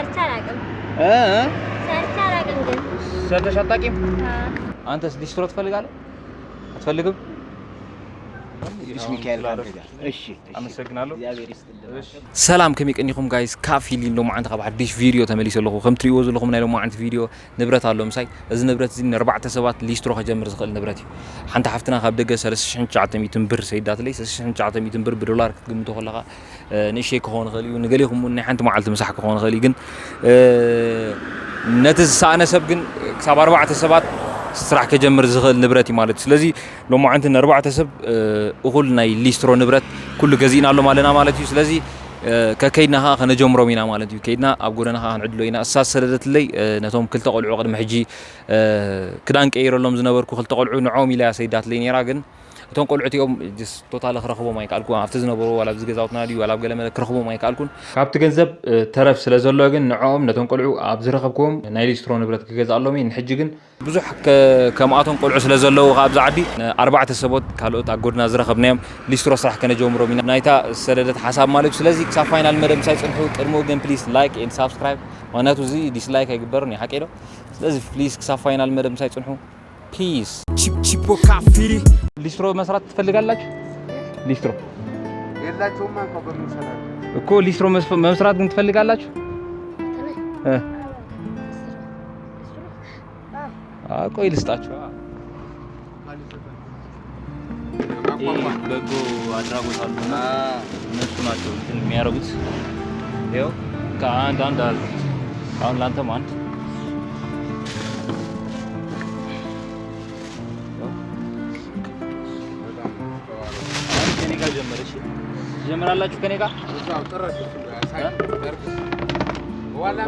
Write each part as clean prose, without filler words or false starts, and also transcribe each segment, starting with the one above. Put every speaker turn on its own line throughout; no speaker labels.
ሰርቻላቅም ግን
ሰርተሽ አታውቂም? አንተስ ሊስትሮ ትፈልጋለህ? አትፈልግም?
እሺ ሚካኤል ጋር እሺ
አመሰግናለሁ። ሰላም ከመይቀኒኩም ጋይስ ካፊ ሊን ሎ ማዓንተ ካብ ሓድሽ ቪድዮ ተመሊሰለኹ ከም ትሪእዎ ዘለኹም ናይ ሎ ማዓንተ ቪድዮ ንብረት ኣሎ ምሳይ እዚ ንብረት እዚ ንኣርባዕተ ሰባት ሊስትሮ ከጀምር ዝኽእል ንብረት እዩ። ሓንቲ ሓፍትና ካብ ደገ 3900 ብር ሰይዳትለይ 3900 ብር ብዶላር ክትግምቶ ከለኻ ንእሽተይ ክኾን ይኽእል እዩ ንገሊኹም ናይ ሓንቲ መዓልቲ ምሳሕ ክኾን ይኽእል እዩ ግን ነቲ ዝሰኣነ ሰብ ግን ክሳብ 4 ሰባት ስራሕ ከጀምር ዝኽእል ንብረት እዩ ማለት ስለዚ ሎማ ዓንተ ንኣርባዕተ ሰብ እኹል ናይ ሊስትሮ ንብረት ኩሉ ገዚእና ኣሎ ማለና ማለት እዩ ስለዚ ከከይድና ኸ ከነጀምሮም ኢና ማለት እዩ ከይድና ኣብ ጎደና ኸ ክንዕድሎ ኢና እሳ ሰደደትለይ ነቶም ክልተ ቆልዑ ቅድሚ ሕጂ ክዳን ቀይረሎም ዝነበርኩ ክልተ ቆልዑ ንዖም ኢላ ሰይዳትለይ ነይራ ግን እቶም ቆልዑት እዮም ጀስ ቶታል ክረኽቦም ኣይከኣልኩን ኣብቲ ዝነበሩ ዋላ ኣብዚ ገዛውትና ድዩ ዋላ ኣብ ገለመለ ክረኽቦም ኣይከኣልኩን ካብቲ ገንዘብ ተረፍ ስለ ዘሎ ግን ንዖም ነቶም ቆልዑ ኣብ ዝረኸብክዎም ናይ ሊስትሮ ንብረት ክገዛኣሎም እየ ንሕጂ ግን ብዙሕ ከምኣቶም ቆልዑ ስለ ዘለዉ ኣብዚ ዓዲ ኣርባዕተ ሰቦት ካልኦት ኣብ ጎድና ዝረኸብናዮም ሊስትሮ ስራሕ ከነጀምሮም ኢና ናይታ ሰደደት ሓሳብ ማለት ስለዚ ክሳብ ፋይናል መደብ ምሳይ ፅንሑ ቅድሚኡ ግን ፕሊዝ ላይክ ኤንድ ሳብስክራይብ ምክንያቱ እዚ ዲስላይክ ኣይግበርን እዩ ሓቂ ዶ ስለዚ ፕሊዝ ክሳብ ፋይናል መደብ ምሳይ ፅንሑ ፒስ ቺፖ ካፊሪ ሊስትሮ መስራት ትፈልጋላችሁ? ሊስትሮ
የላችሁም ማን ነው በሚሰራው
እኮ ሊስትሮ መስራት ግን ትፈልጋላችሁ? ቆይ ልስጣችሁ። በጎ አድራጎት አሉና እነሱ ናቸው እንትን የሚያደርጉት። ይኸው ከአንድ አለ አሁን ላንተም አንድ ጀመረሽ ጀመራላችሁ ከኔ ጋር እዛው ጥረቱ ሳይ ደርክ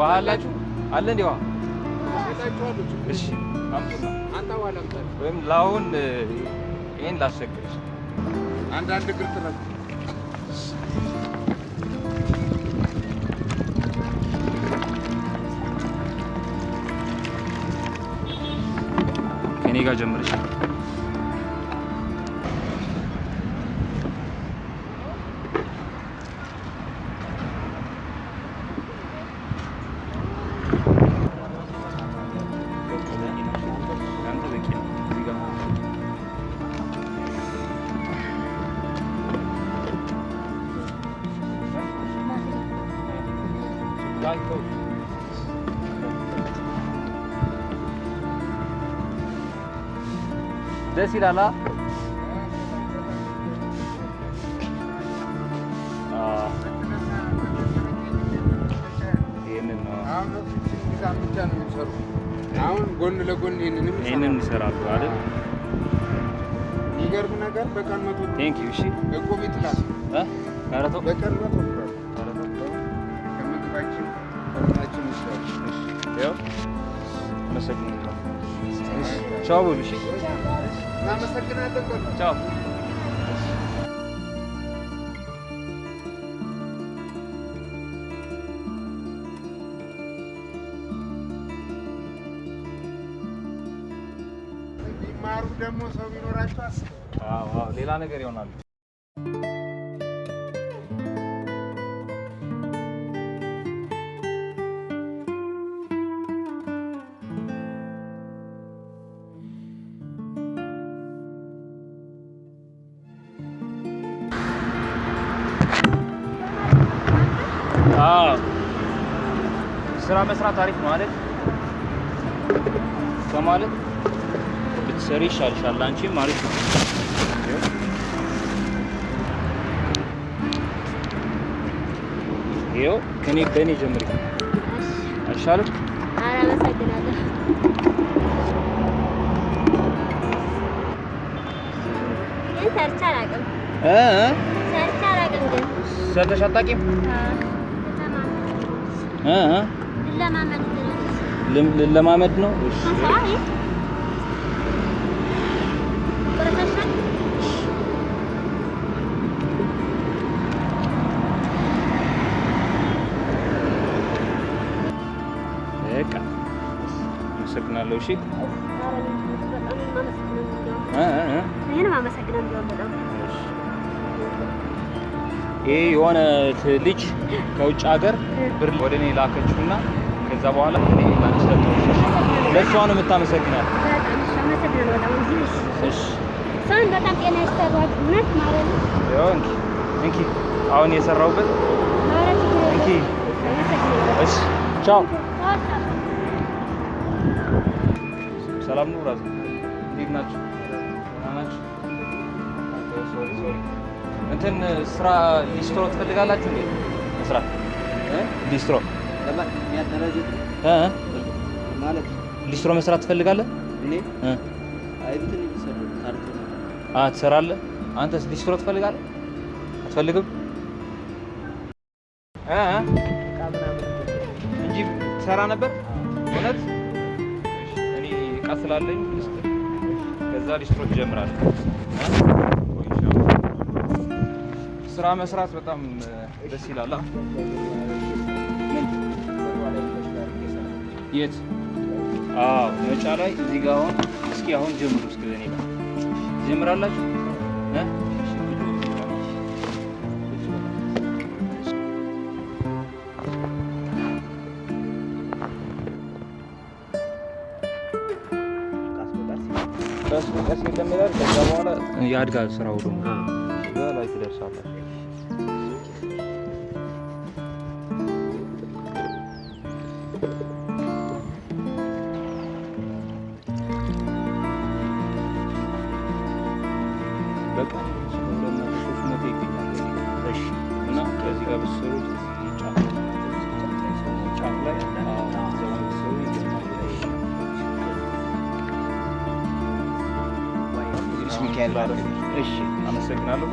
ዋላችሁ አለ እንዴ ዋ እሺ አምጡና አንተ ዋላም ወይም ላውን ይሄን ላስቸግርሽ አንድ ግር ጥረት ከኔ ጋር ጀመረሽ ደስ ይላል። ይሄንን ነው
አሁን ጎን ለጎን
ይሄንን ይሰራሉ አይደል?
ይገርም ነገር በቀን መቶ
ቴንክ ዩ። እሺ
እኮ ቢትላስ
ካራቶ
በቀን መቶ ከምግባችን ከምናችን ይሻላል።
ያው መሰግናለሁ። ቻው ብሉ። እሺ
እናመሰግናለን።
ቻው
ቢማሩ ደግሞ ሰው ቢኖራቸው አስብ።
አዎ ሌላ ነገር ይሆናል። ስራ መስራት አሪፍ ነው አይደል? ከማለት ብትሰሪ ይሻልሻል አንቺም አሪፍ ነው። ይኸው ከኔ በኔ ጀምሪ አይሻልም?
ኧረ አመሰግናለሁ። ግን ሰርቻላቅም ግን
ሰርተሽ አታውቂም? ለማመድ ነው። እሺ በቃ አመሰግናለሁ። እሺ
እኔንም አመሰግናለሁ በጣም
ይሄ የሆነ ልጅ ከውጭ ሀገር ብር ወደ እኔ ላከችውና ከዛ በኋላ እኔ ላንቺ ሰጠሁሽ። ለእሷ ነው የምታመሰግናት። እሺ
ሰውን በጣም ጤና ይስጥልኝ እውነት ማለት ነው።
ያው እንኪ አሁን የሰራሁበት እንኪ። እሺ ቻው። ሰላም ነው ራስ እንዴት ናችሁ? ናችሁ? ሶሪ እንትን ስራ ሊስትሮ ትፈልጋላችሁ እንዴ? መስራት ሊስትሮ
ማለት
ሊስትሮ መስራት ትፈልጋለህ?
እኔ አይብትን ይሰሩ ካርቶን
ትሰራለህ? አንተስ ሊስትሮ ትፈልጋለህ? አትፈልግም? እንጂ ትሰራ ነበር እውነት? እኔ እቃ ስላለኝ ከዛ ሊስትሮ ትጀምራለህ። ስራ መስራት በጣም ደስ ይላል። የት? አዎ መጫ ላይ እዚህ ጋር አሁን እስኪ አሁን ጀምሩ። እስኪ እኔ ጋር ጀምራላችሁ ቀስ እንደሚላል ከዛ በኋላ ያድጋል ስራው ደግሞ እዛ ላይ ትደርሳላችሁ። በቃ ሶስት ይገኛል። እሺ እና ከዚህ ጋር ብትሰሩት ጫፍ ላይ ሚካኤል ባለ። እሺ አመሰግናለሁ።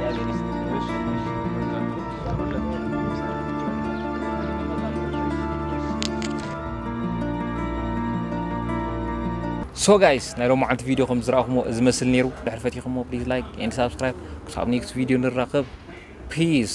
ሶ ጋይስ ናይ ሎሚ ዓንቲ ቪድዮ ከም ዝረኣኹሞ ዝመስል ነይሩ። ድሕሪ ፈቲኹሞ ፕሊዝ ላይክ ኤንድ ሳብስክራይብ ክሳብ ኔክስት ቪድዮ ንራኸብ። ፒስ